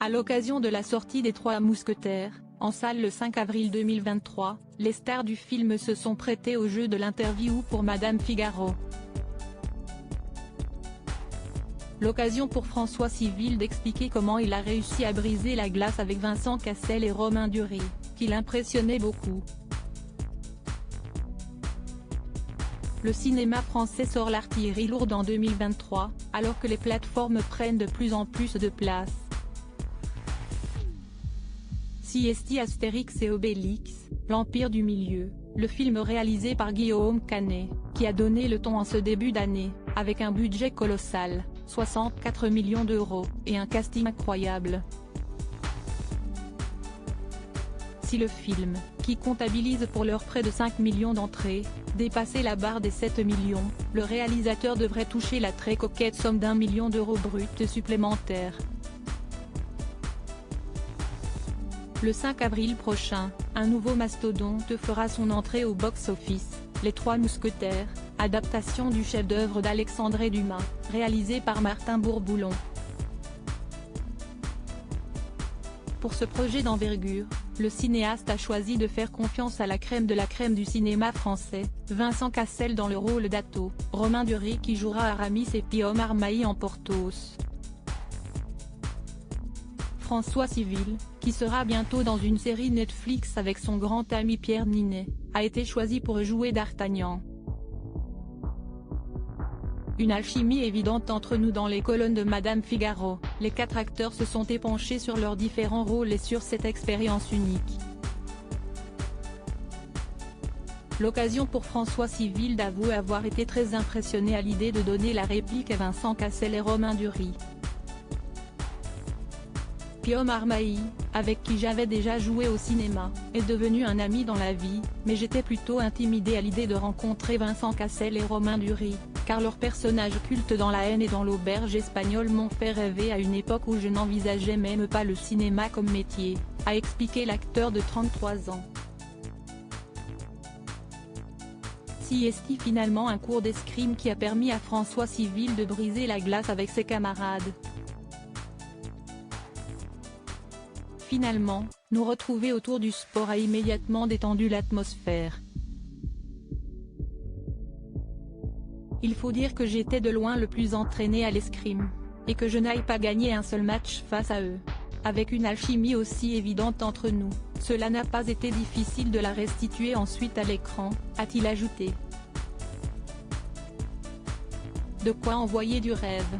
À l'occasion de la sortie des Trois Mousquetaires, en salle le 5 avril 2023, les stars du film se sont prêtées au jeu de l'interview pour Madame Figaro. L'occasion pour François Civil d'expliquer comment il a réussi à briser la glace avec Vincent Cassel et Romain Duris, qui l'impressionnait beaucoup. Le cinéma français sort l'artillerie lourde en 2023, alors que les plateformes prennent de plus en plus de place. CST Astérix et Obélix, l'Empire du Milieu, le film réalisé par Guillaume Canet, qui a donné le ton en ce début d'année, avec un budget colossal, 64 millions d'euros, et un casting incroyable. Si le film, qui comptabilise pour l'heure près de 5 millions d'entrées, dépassait la barre des 7 millions, le réalisateur devrait toucher la très coquette somme d'1 million d'euros brut supplémentaires. Le 5 avril prochain, un nouveau mastodonte fera son entrée au box-office, Les Trois Mousquetaires, adaptation du chef-d'œuvre d'Alexandre Dumas, réalisé par Martin Bourboulon. Pour ce projet d'envergure, le cinéaste a choisi de faire confiance à la crème de la crème du cinéma français, Vincent Cassel dans le rôle d'Atto, Romain Duris qui jouera Aramis et Pio Marmaille en Porthos. François Civil, qui sera bientôt dans une série Netflix avec son grand ami Pierre Ninet, a été choisi pour jouer d'Artagnan. Une alchimie évidente entre nous dans les colonnes de Madame Figaro, les 4 acteurs se sont épanchés sur leurs différents rôles et sur cette expérience unique. L'occasion pour François Civil d'avouer avoir été très impressionné à l'idée de donner la réplique à Vincent Cassel et Romain Duris. Pio Marmaille, avec qui j'avais déjà joué au cinéma, est devenu un ami dans la vie, mais j'étais plutôt intimidé à l'idée de rencontrer Vincent Cassel et Romain Duris, car leurs personnages cultes dans La haine et dans l'auberge espagnole m'ont fait rêver à une époque où je n'envisageais même pas le cinéma comme métier, a expliqué l'acteur de 33 ans. CST finalement un cours d'escrime qui a permis à François Civil de briser la glace avec ses camarades. Finalement, nous retrouver autour du sport a immédiatement détendu l'atmosphère. Il faut dire que j'étais de loin le plus entraîné à l'escrime, et que je n'aille pas gagner un seul match face à eux. Avec une alchimie aussi évidente entre nous, cela n'a pas été difficile de la restituer ensuite à l'écran, a-t-il ajouté. De quoi envoyer du rêve.